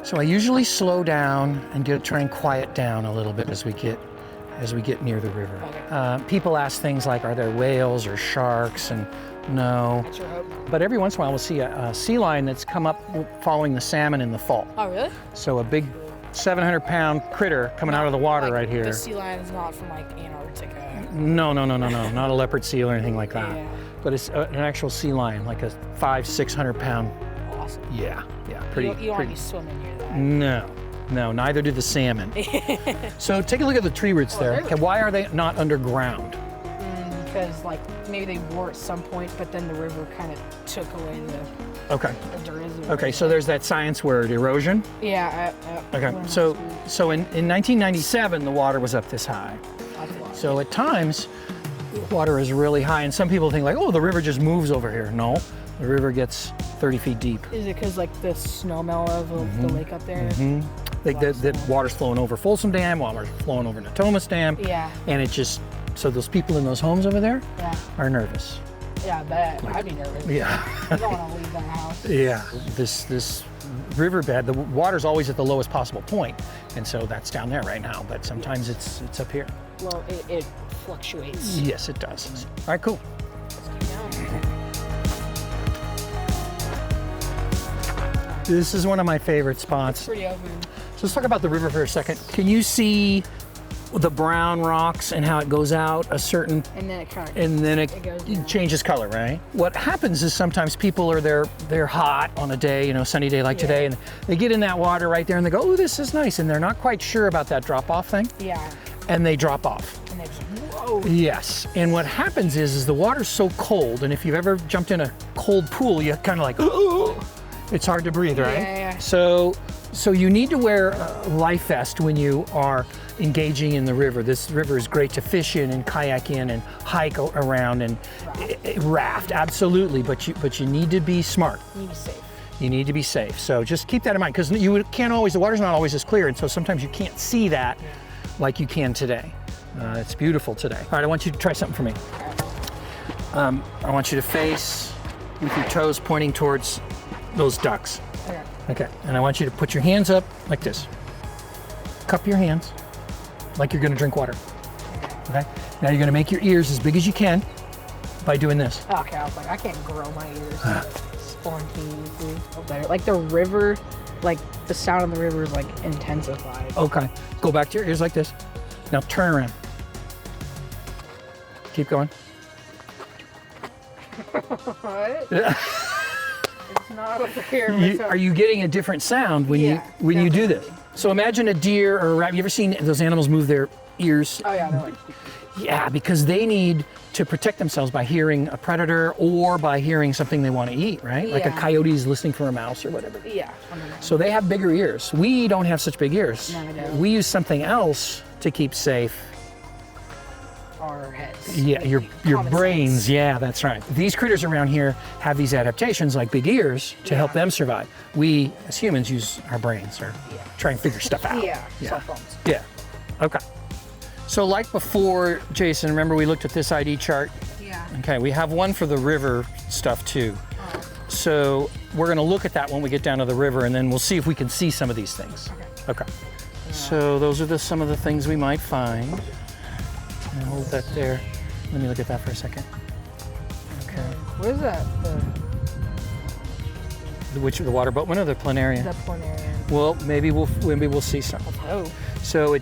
So I usually slow down and try and quiet down a little bit as we get near the river. Okay. People ask things like, are there whales or sharks? And no. That's your hope. But every once in a while we'll see a sea lion that's come up following the salmon in the fall. Oh, really? So a big 700-pound critter coming out of the water right here. The sea lion is not from like Antarctica. No, not a leopard seal or anything like that. Yeah. But it's an actual sea lion, like a 500-600-pound. Awesome. Yeah, pretty. You don't want to be swimming near that. No, neither do the salmon. So take a look at the tree roots there. Okay, why are they not underground? Because like maybe they were at some point, but then the river kind of took away the dirt. Okay, so there's that science word, erosion. Yeah. Okay, so in 1997 the water was up this high. So at times water is really high, and some people think like, oh, the river just moves over here. No, the river gets 30 feet deep. Is it because like the snow melt of the lake up there? Like the water's flowing over Folsom Dam, water's flowing over Natomas Dam. Yeah. And it just, so those people in those homes over there are nervous. Yeah, I bet. I'd be nervous. Yeah. I don't want to leave that house. Yeah. This riverbed, the water's always at the lowest possible point, and so that's down there right now, but sometimes it's up here. Well, it fluctuates. Yes, it does. All right, cool. Let's keep going. This is one of my favorite spots. Pretty open. So let's talk about the river for a second. Can you see the brown rocks and how it goes out a certain, And then it kind of, and then it goes down. changes color, right? What happens is sometimes people are they're hot on a day, sunny day like today, and they get in that water right there and they go, oh, this is nice, and they're not quite sure about that drop off thing, Yeah. and they drop off. And they just, whoa. Yes, and what happens is the water's so cold, and if you've ever jumped in a cold pool, you kind of like, oh, it's hard to breathe, right? Yeah. So you need to wear a life vest when you are engaging in the river. This river is great to fish in and kayak in and hike around and raft, absolutely, but you need to be smart. You need to be safe. You need to be safe. So just keep that in mind, because you can't always, the water's not always as clear, and so sometimes you can't see that like you can today. It's beautiful today. All right, I want you to try something for me. I want you to face with your toes pointing towards those ducks. Okay, and I want you to put your hands up like this. Cup your hands like you're gonna drink water. Okay, now you're gonna make your ears as big as you can by doing this. Okay, I was like, I can't grow my ears spontaneously. Better. Like the river, like the sound of the river is like intensified. Okay, go back to your ears like this. Now turn around. Keep going. What? It's not up here. Are you getting a different sound when you do this? So imagine a deer or a rabbit. You ever seen those animals move their ears? Oh yeah, they're like. Yeah, because they need to protect themselves by hearing a predator or by hearing something they want to eat, right? Like a coyote is listening for a mouse or whatever. Yeah. So they have bigger ears. We don't have such big ears. No, I don't. We use something else to keep safe. Our heads. Yeah, your Common brains. sense. Yeah, that's right. These critters around here have these adaptations like big ears to help them survive. We, as humans, use our brains or try and figure stuff out. Yeah. Cell phones. Yeah. Okay. So like before, Jason, remember we looked at this ID chart? Yeah. Okay, we have one for the river stuff too. Oh. So we're gonna look at that when we get down to the river, and then we'll see if we can see some of these things. Okay. So those are some of the things we might find. And hold that there. Let me look at that for a second. Okay. What is that? The water boatman or the planarian? The planarian. Well, maybe we'll see some. Oh. So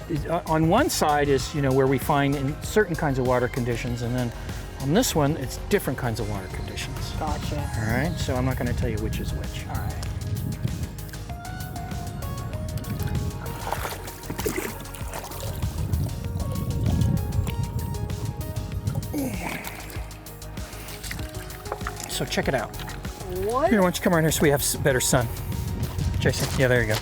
on one side is where we find in certain kinds of water conditions, and then on this one it's different kinds of water conditions. Gotcha. All right. So I'm not going to tell you which is which. All right. So check it out. What? Here, why don't you come around here so we have better sun. Jason, yeah, there you go.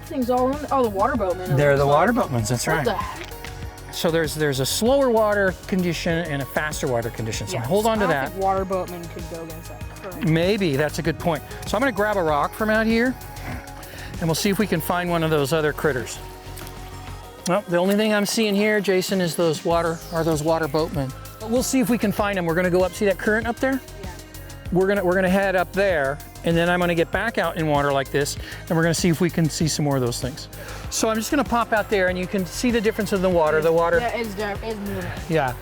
Things all in. Oh, the water boatmen. They're the water boatmans, that's What right. the heck? So there's a slower water condition and a faster water condition. So hold on to I that. don't think water boatmen could go against that current. Maybe, that's a good point. So I'm gonna grab a rock from out here and we'll see if we can find one of those other critters. Well, the only thing I'm seeing here, Jason, is those water boatmen. But we'll see if we can find them. We're gonna go up, see that current up there? Yeah. We're gonna head up there And then I'm gonna get back out in water like this, and we're gonna see if we can see some more of those things. So I'm just gonna pop out there, and you can see the difference in the water. The water. Yeah, it's moving. Yeah.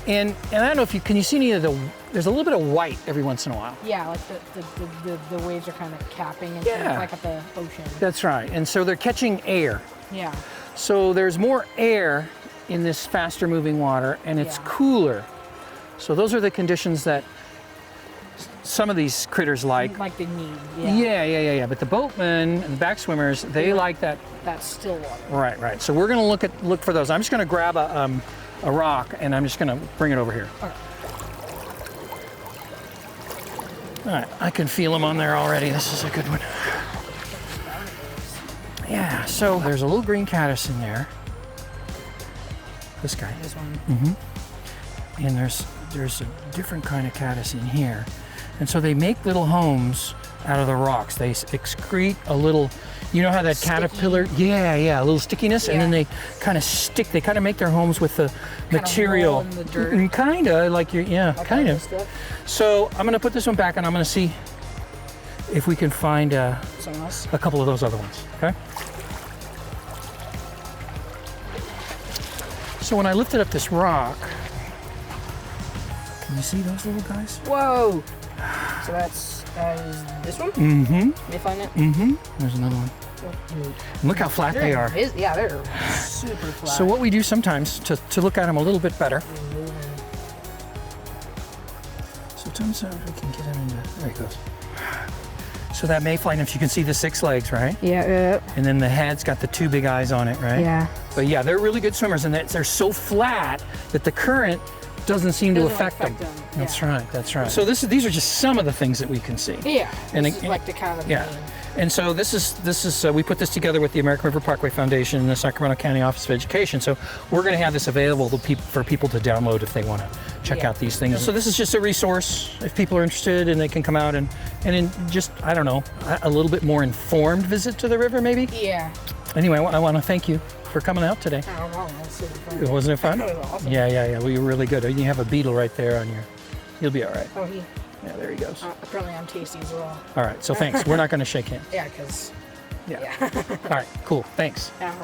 And I don't know if you, can you see any of the, there's a little bit of white every once in a while. Yeah, like the waves are kind of capping and Yeah. like at the ocean. That's right. And so they're catching air. Yeah. So there's more air in this faster moving water, and it's Yeah. cooler. So those are the conditions that some of these critters like. Like they need. Yeah. But the boatmen and the back swimmers, they like that. That's still water. Right. So we're gonna look for those. I'm just gonna grab a rock, and I'm just gonna bring it over here. Okay. All right, I can feel them on there already. This is a good one. Yeah, so there's a little green caddis in there. This guy. This one. Mm-hmm. And there's a different kind of caddis in here. And so they make little homes out of the rocks. They excrete a little, you know how that caterpillar, yeah, a little stickiness, and then they kind of stick, they kind of make their homes with the material. Roll in the dirt. Kind of like kind of. So I'm gonna put this one back, and I'm gonna see if we can find a couple of those other ones, okay? So when I lifted up this rock, can you see those little guys? Whoa! So that is this one? Mm-hmm. Can you find it? Mm-hmm. There's another one. And look how flat they are. Yeah, they're super flat. So what we do sometimes to look at them a little bit better. Sometimes we can get him into, there he goes. So that mayfly nymph, you can see the 6 legs, right? Yeah. And then the head's got the 2 big eyes on it, right? Yeah. But yeah, they're really good swimmers, and they're so flat that the current doesn't seem to affect them. That's right. So these are just some of the things that we can see. Yeah. And this is like the kind of And so this is we put this together with the American River Parkway Foundation and the Sacramento County Office of Education. So we're going to have this available for people to download if they want to check out these things. So this is just a resource if people are interested, and they can come out and in just, I don't know, a little bit more informed visit to the river maybe. Yeah. Anyway, I want to thank you for coming out today. Oh, wow, that's super fun. Wasn't it fun? It was awesome. Yeah. Well, you were really good. You have a beetle right there on your. You'll be all right. Oh, Yeah, there he goes. apparently I'm tasty as well. All right. So thanks. We're not going to shake hands. Yeah, because. Yeah. All right. Cool. Thanks. Yeah,